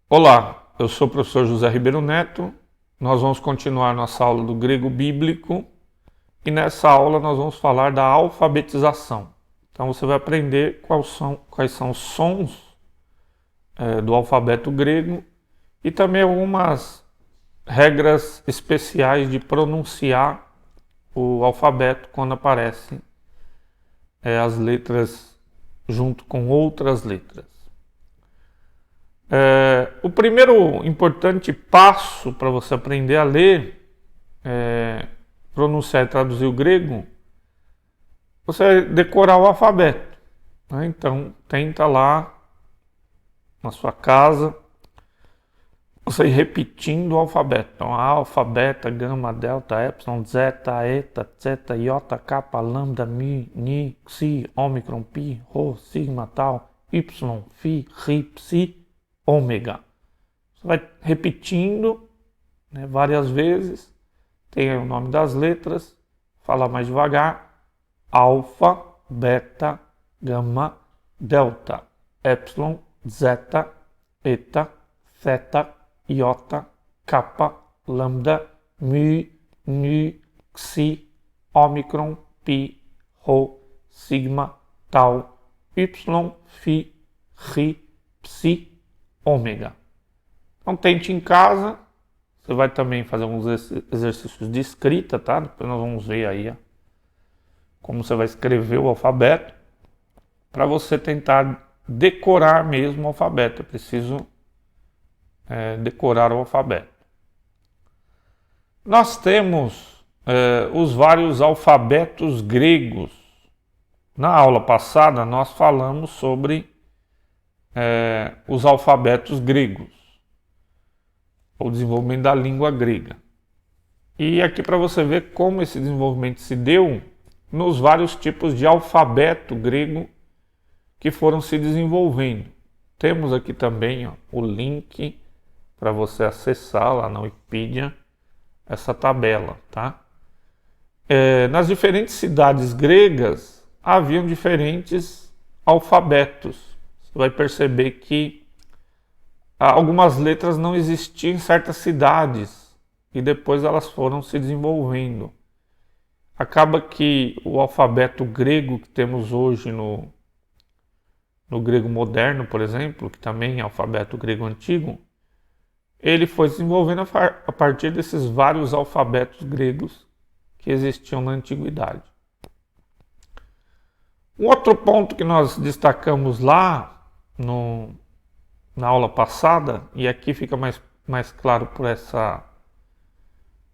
Olá, eu sou o professor José Ribeiro Neto. Nós vamos continuar nossa aula do grego bíblico e nessa aula nós vamos falar da alfabetização. Então você vai aprender quais são os sons do alfabeto grego e também algumas regras especiais de pronunciar o alfabeto quando aparecem as letras junto com outras letras. O primeiro importante passo para você aprender a ler, pronunciar e traduzir o grego, você vai decorar o alfabeto, né? Então tenta lá na sua casa você ir repetindo o alfabeto. Então alfa, beta, gama, delta, epsilon, zeta, eta, zeta, iota, kappa, lambda, mi, ni, xi, ômicron, pi, rho, sigma, tal, y, phi, ri, psi, ômega. Você vai repetindo, né, várias vezes. Tem aí o nome das letras. Fala mais devagar. Alfa, beta, gama, delta, epsilon, zeta, eta, theta, iota, kappa, lambda, mu, nu, xi, ômicron, pi, rho, sigma, tau, y, phi, ri, psi, ômega. Então tente em casa. Você vai também fazer alguns exercícios de escrita, tá? Depois nós vamos ver aí como você vai escrever o alfabeto. Para você tentar decorar mesmo o alfabeto. É preciso decorar o alfabeto. Nós temos os vários alfabetos gregos. Na aula passada nós falamos sobre os alfabetos gregos, o desenvolvimento da língua grega. E aqui para você ver como esse desenvolvimento se deu nos vários tipos de alfabeto grego que foram se desenvolvendo. Temos aqui também o link para você acessar lá na Wikipedia essa tabela, tá? Nas diferentes cidades gregas haviam diferentes alfabetos. Você vai perceber que algumas letras não existiam em certas cidades e depois elas foram se desenvolvendo. Acaba que o alfabeto grego que temos hoje no grego moderno, por exemplo, que também é alfabeto grego antigo, ele foi se desenvolvendo a partir desses vários alfabetos gregos que existiam na antiguidade. Um outro ponto que nós destacamos lá na aula passada, e aqui fica mais claro por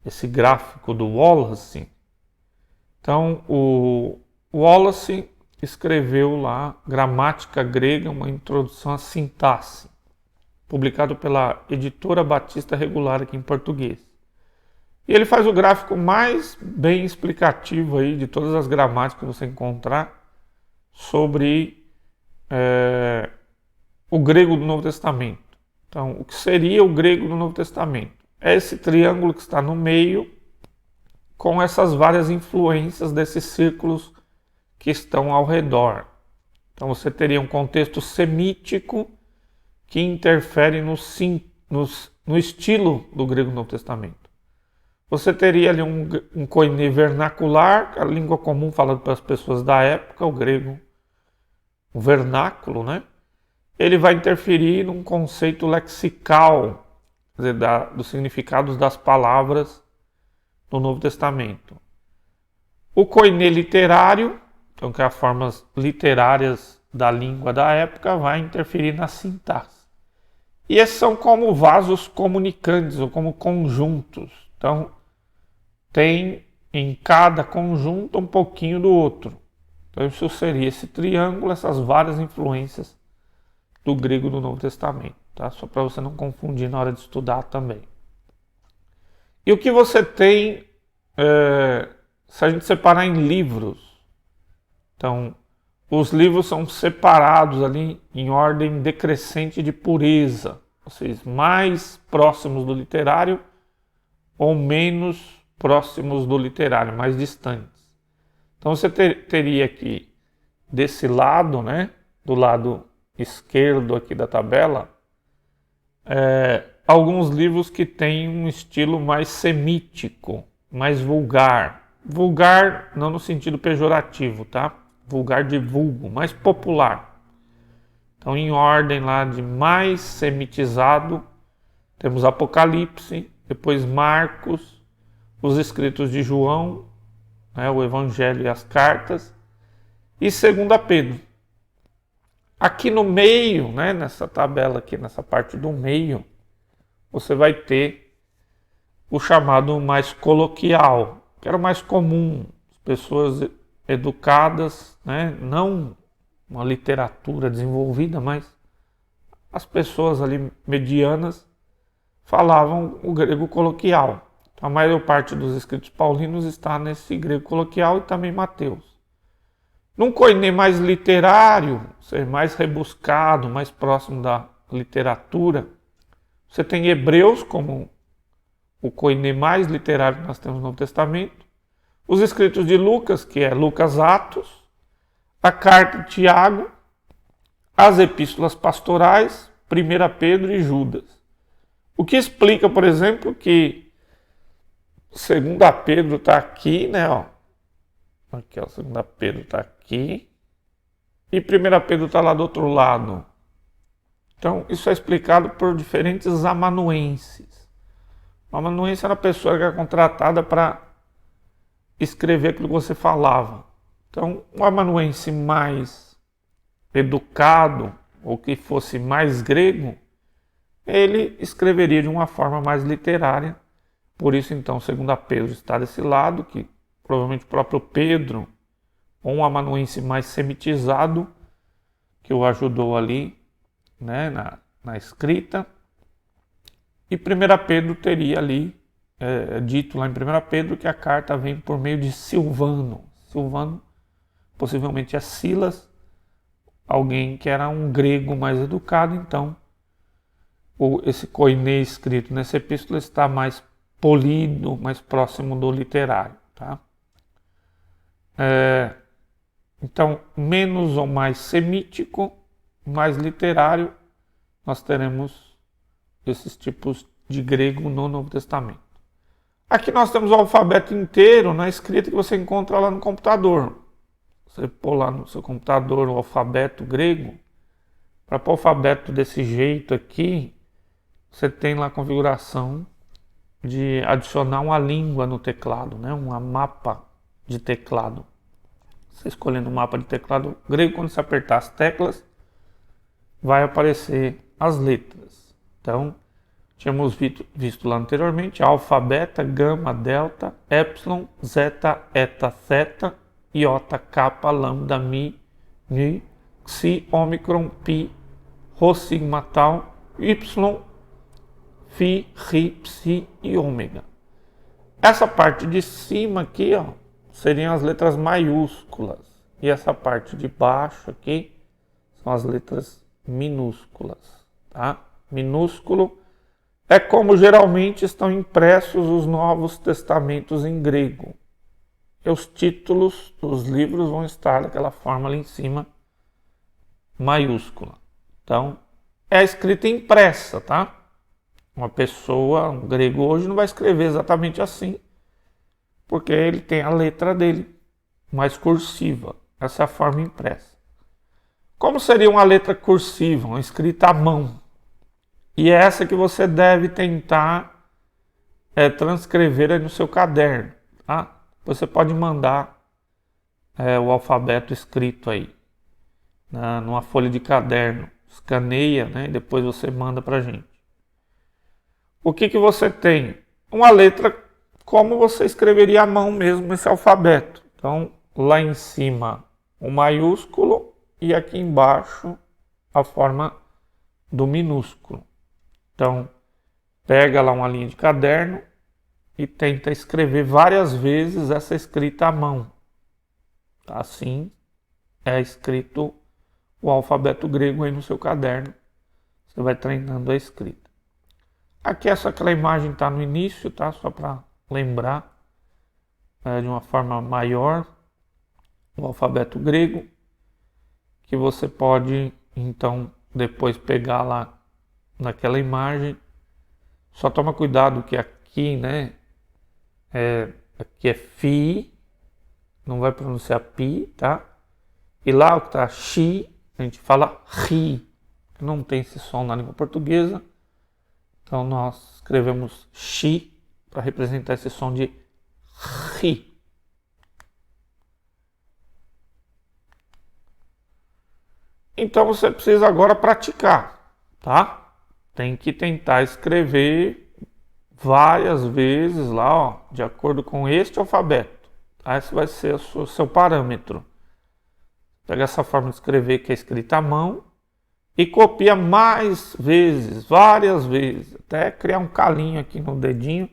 esse gráfico do Wallace. Então, o Wallace escreveu lá Gramática Grega, uma introdução à sintaxe, publicado pela Editora Batista Regular aqui em português. E ele faz o gráfico mais bem explicativo aí de todas as gramáticas que você encontrar sobre o grego do Novo Testamento. Então, o que seria o grego do Novo Testamento? É esse triângulo que está no meio, com essas várias influências desses círculos que estão ao redor. Então, você teria um contexto semítico que interfere no estilo do grego do Novo Testamento. Você teria ali um koiné vernacular, a língua comum falada pelas pessoas da época, o grego, o vernáculo, né? Ele vai interferir num conceito lexical, quer dizer, dos significados das palavras no Novo Testamento. O koiné literário, então que é as formas literárias da língua da época, vai interferir na sintaxe. E esses são como vasos comunicantes ou como conjuntos. Então, tem em cada conjunto um pouquinho do outro. Então, isso seria esse triângulo, essas várias influências do grego do Novo Testamento, tá? Só para você não confundir na hora de estudar também. E o que você tem, se a gente separar em livros, então, os livros são separados ali em ordem decrescente de pureza, ou seja, mais próximos do literário ou menos próximos do literário, mais distantes. Então você teria aqui, desse lado, né, do lado esquerdo aqui da tabela, alguns livros que têm um estilo mais semítico, mais vulgar. Vulgar não no sentido pejorativo, tá? Vulgar de vulgo, mais popular. Então, em ordem lá de mais semitizado, temos Apocalipse, depois Marcos, os escritos de João, né, o Evangelho e as cartas, e 2 Pedro. Aqui no meio, né, nessa tabela aqui, nessa parte do meio, você vai ter o chamado mais coloquial, que era o mais comum, as pessoas educadas, né, não uma literatura desenvolvida, mas as pessoas ali medianas falavam o grego coloquial. Então, a maior parte dos escritos paulinos está nesse grego coloquial e também Mateus. Num koiné mais literário, ser mais rebuscado, mais próximo da literatura, você tem Hebreus como o koiné mais literário que nós temos no Novo Testamento, os escritos de Lucas, que é Lucas Atos, a carta de Tiago, as epístolas pastorais, 1 Pedro e Judas. O que explica, por exemplo, que 2 Pedro está aqui, né? Ó. Aqui, ó, 2 Pedro está aqui. E 1 Pedro está lá do outro lado. Então, isso é explicado por diferentes amanuenses. O amanuense era a pessoa que era contratada para escrever aquilo que você falava. Então, um amanuense mais educado, ou que fosse mais grego, ele escreveria de uma forma mais literária. Por isso, então, 2 Pedro está desse lado, que provavelmente o próprio Pedro, ou um amanuense mais semitizado, que o ajudou ali, né, na escrita. E 1 Pedro teria ali, dito lá em 1 Pedro, que a carta vem por meio de Silvano. Silvano possivelmente é Silas, alguém que era um grego mais educado, então esse koiné escrito nessa epístola está mais polido, mais próximo do literário. Tá? Então, menos ou mais semítico, mais literário, nós teremos esses tipos de grego no Novo Testamento. Aqui nós temos o alfabeto inteiro na escrita que você encontra lá no computador. Você pôr lá no seu computador o alfabeto grego, para pôr o alfabeto desse jeito aqui, você tem lá a configuração de adicionar uma língua no teclado, né? Um mapa de teclado. Você escolhendo um mapa de teclado grego, quando você apertar as teclas, vai aparecer as letras. Então, tínhamos visto lá anteriormente alfa, beta, gama, delta, epsilon, zeta, eta, theta, iota, kappa, lambda, mi, ni, xi, ômicron, pi, rho, sigma, tau, y, phi, ri, psi e ômega. Essa parte de cima aqui, ó, seriam as letras maiúsculas. E essa parte de baixo aqui são as letras minúsculas. Tá? Minúsculo é como geralmente estão impressos os Novos Testamentos em grego. E os títulos dos livros vão estar daquela forma ali em cima, maiúscula. Então, é a escrita impressa, tá? Uma pessoa, um grego hoje, não vai escrever exatamente assim, porque ele tem a letra dele mais cursiva. Essa é a forma impressa. Como seria uma letra cursiva, uma escrita à mão? E é essa que você deve tentar transcrever aí no seu caderno. Tá? Você pode mandar o alfabeto escrito aí numa folha de caderno. Escaneia, né? E depois você manda para a gente. O que você tem? Uma letra como você escreveria à mão mesmo esse alfabeto. Então, lá em cima o maiúsculo e aqui embaixo a forma do minúsculo. Então, pega lá uma linha de caderno e tenta escrever várias vezes essa escrita à mão. Assim é escrito o alfabeto grego aí no seu caderno. Você vai treinando a escrita. Aqui aquela imagem está no início, tá? Só para lembrar de uma forma maior o alfabeto grego, que você pode então depois pegar lá naquela imagem. Só toma cuidado que aqui, né, aqui é fi, não vai pronunciar pi, tá? E lá o que tá xi, a gente fala ri. Não tem esse som na língua portuguesa. Então nós escrevemos xi para representar esse som de ri. Então você precisa agora praticar, tá? Tem que tentar escrever várias vezes lá, ó, de acordo com este alfabeto. Tá? Esse vai ser o seu parâmetro. Pega essa forma de escrever que é escrita à mão e copia mais vezes, várias vezes, até criar um calinho aqui no dedinho.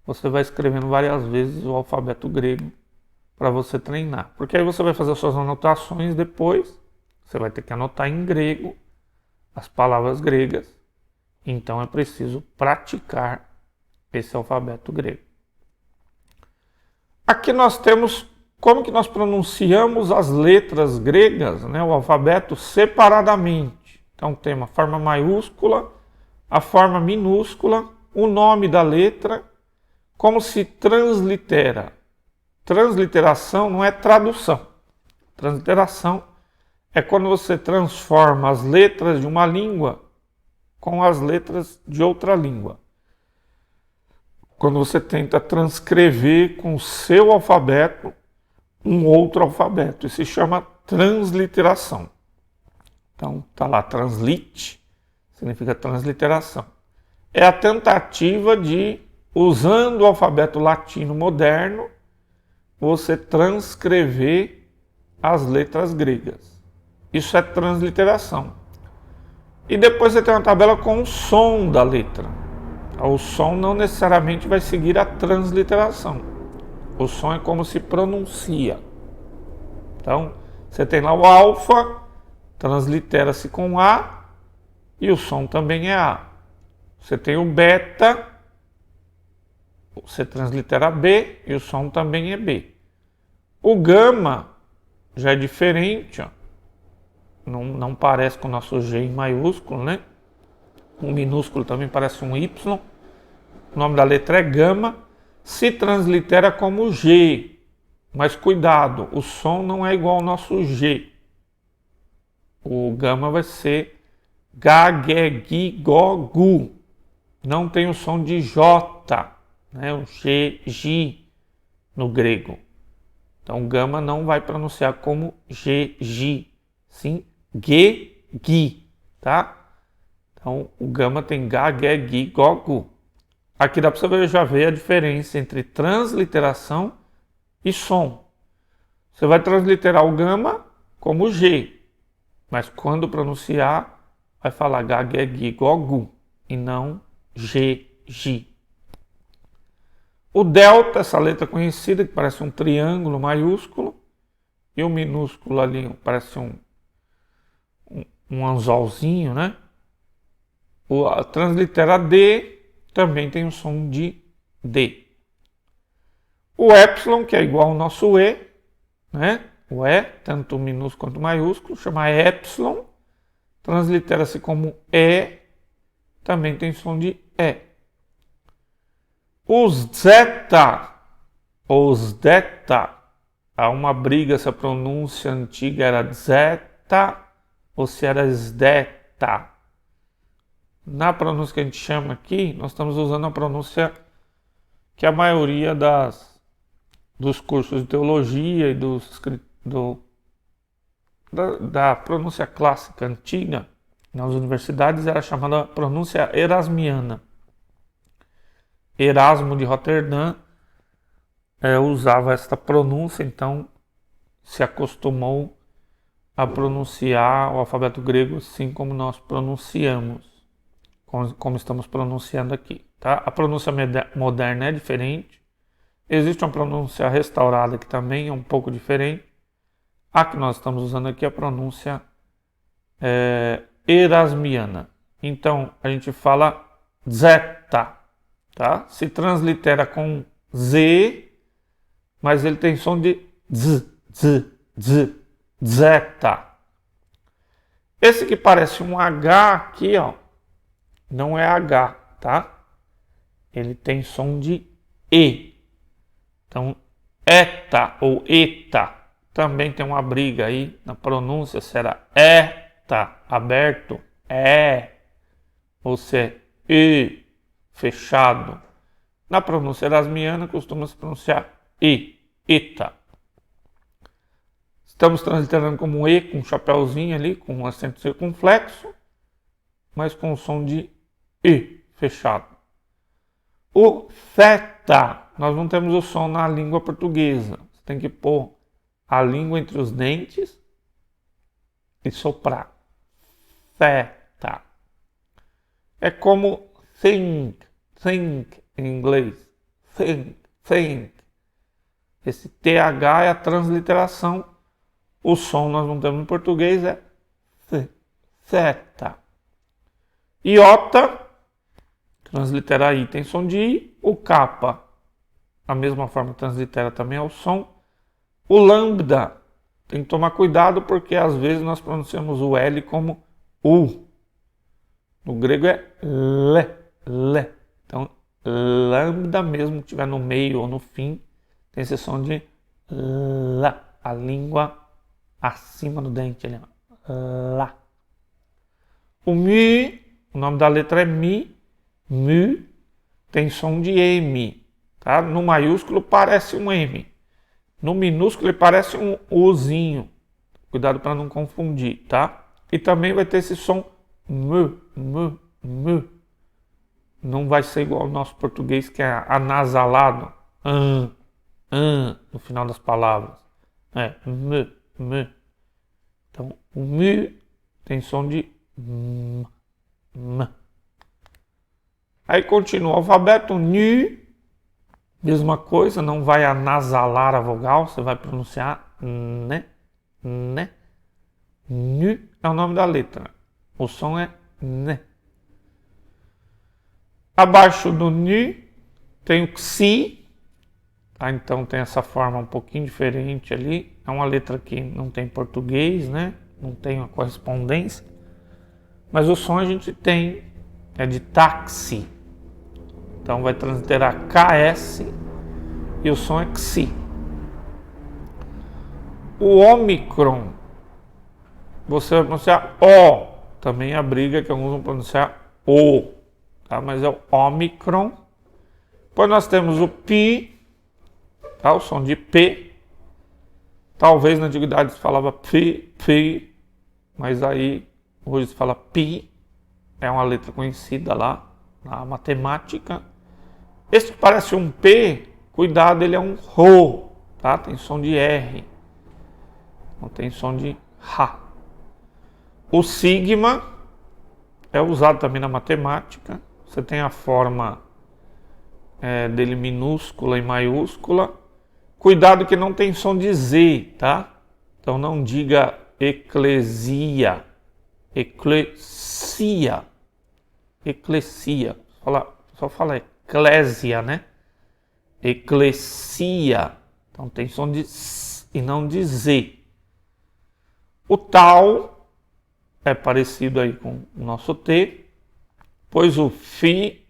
Você vai escrevendo várias vezes o alfabeto grego para você treinar. Porque aí você vai fazer as suas anotações depois. Você vai ter que anotar em grego as palavras gregas. Então é preciso praticar esse alfabeto grego. Aqui nós temos como que nós pronunciamos as letras gregas, né, o alfabeto separadamente. Então tem a forma maiúscula, a forma minúscula, o nome da letra, como se translitera. Transliteração não é tradução. Transliteração é quando você transforma as letras de uma língua com as letras de outra língua. Quando você tenta transcrever com o seu alfabeto um outro alfabeto. Isso se chama transliteração. Então, tá lá, translite, significa transliteração. É a tentativa de, usando o alfabeto latino moderno, você transcrever as letras gregas. Isso é transliteração. E depois você tem uma tabela com o som da letra. O som não necessariamente vai seguir a transliteração. O som é como se pronuncia. Então, você tem lá o alfa, translitera-se com A, e o som também é A. Você tem o beta, você translitera B, e o som também é B. O gama já é diferente, ó. Não parece com o nosso G em maiúsculo, né? O minúsculo também parece um Y. O nome da letra é gama. Se translitera como G. Mas cuidado, o som não é igual ao nosso G. O gama vai ser G, G, Gi, Go, Gu. Não tem o som de J, né? O G, Gi no grego. Então o gama não vai pronunciar como G, Gi. Sim, G, Gi, tá? Então o gama tem G, G, Gi, Go, Gu. Aqui dá para você já ver a diferença entre transliteração e som. Você vai transliterar o gama como G, mas quando pronunciar, vai falar G, G, Gi, Go, Gu, e não G, Gi. O delta, essa letra conhecida, que parece um triângulo maiúsculo, e o minúsculo ali parece um anzolzinho, né? A translitera D também tem o som de D. O epsilon, que é igual ao nosso E, né? O E, tanto minúsculo quanto maiúsculo, chama epsilon, translitera-se como E, também tem som de E. Os zeta, os deta, há uma briga se a pronúncia antiga era zeta ou se era sdeta. Na pronúncia que a gente chama aqui, nós estamos usando a pronúncia que a maioria dos cursos de teologia e da pronúncia clássica antiga nas universidades era chamada pronúncia erasmiana. Erasmo de Roterdã usava esta pronúncia, então se acostumou a pronunciar o alfabeto grego assim como nós pronunciamos. Como estamos pronunciando aqui, tá? A pronúncia moderna é diferente. Existe uma pronúncia restaurada que também é um pouco diferente. A que nós estamos usando aqui é a pronúncia erasmiana. Então, a gente fala zeta, tá? Se translitera com Z, mas ele tem som de Z, Z, Z, zeta. Esse que parece um H aqui, ó, não é H, tá? Ele tem som de E. Então, eta ou eta também tem uma briga aí na pronúncia, será eta, aberto, ou se é e, fechado. Na pronúncia erasmiana costuma se pronunciar e, eta. Estamos transliterando como um E com um chapéuzinho ali, com um acento circunflexo, mas com o som de E, fechado. O theta, nós não temos o som na língua portuguesa. Você tem que pôr a língua entre os dentes e soprar. Theta. É como think em inglês. Think. Esse TH é a transliteração. O som nós não temos em português, é theta. Iota, transliterar I tem som de I. O kappa, a mesma forma que translitera também é o som. O lambda, tem que tomar cuidado porque às vezes nós pronunciamos o L como U. No grego é le. Então, lambda, mesmo que estiver no meio ou no fim, tem esse som de lá, a língua acima do dente ali, lá. O mi, o nome da letra é mi, tem som de M, tá? No maiúsculo parece um M, no minúsculo ele parece um Uzinho, cuidado para não confundir, tá? E também vai ter esse som M. Não vai ser igual ao nosso português que é anasalado, no final das palavras, m. Então o mi tem som de m. Aí continua o alfabeto, nu, mesma coisa, não vai anasalar a vogal, você vai pronunciar né. Nu é o nome da letra, o som é né. Abaixo do nu tem o xi, tá? Então tem essa forma um pouquinho diferente ali, é uma letra que não tem português, né? Não tem uma correspondência, mas o som a gente tem, é de táxi. Então vai transliterar KS e o som é XI. O Ômicron, você vai pronunciar O. Também a briga que alguns vão pronunciar O. Tá? Mas é o Ômicron. Depois nós temos o Pi, tá? O som de P. Talvez na antiguidade se falava Pi, mas aí hoje se fala Pi. É uma letra conhecida lá na matemática. Esse que parece um P, cuidado, ele é um Rho, tá? Tem som de R, não tem som de Rá. O sigma é usado também na matemática. Você tem a forma dele minúscula e maiúscula. Cuidado que não tem som de Z, tá? Então não diga eclesia, eclesia. Só fala eclésia, né? Eclesia. Então tem som de S e não de Z. O tal é parecido aí com o nosso T, pois o Fi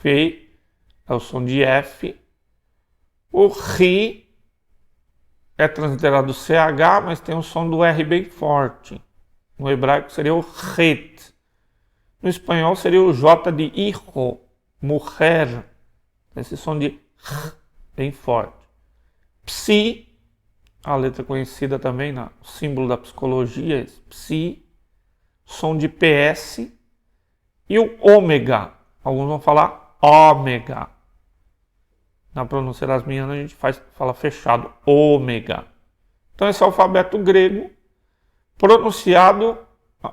é o som de F. O Ri é transliterado CH, mas tem o som do R bem forte. No hebraico seria o Het. No espanhol seria o J de hijo, mulher. Esse som de R bem forte. Psi, a letra conhecida também, o símbolo da psicologia, psi, som de PS. E o ômega, alguns vão falar ômega. Na pronúncia erasmiana a gente fala fechado, ômega. Então esse é o alfabeto grego, pronunciado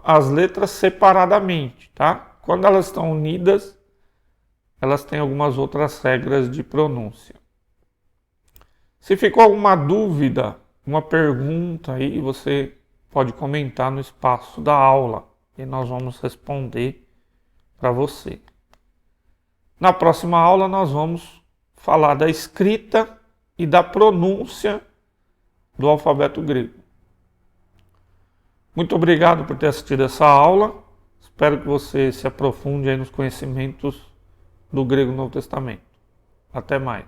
as letras separadamente, tá? Quando elas estão unidas, elas têm algumas outras regras de pronúncia. Se ficou alguma dúvida, uma pergunta aí, você pode comentar no espaço da aula e nós vamos responder para você. Na próxima aula nós vamos falar da escrita e da pronúncia do alfabeto grego. Muito obrigado por ter assistido essa aula Espero que você se aprofunde aí nos conhecimentos do grego no Novo Testamento. Até mais.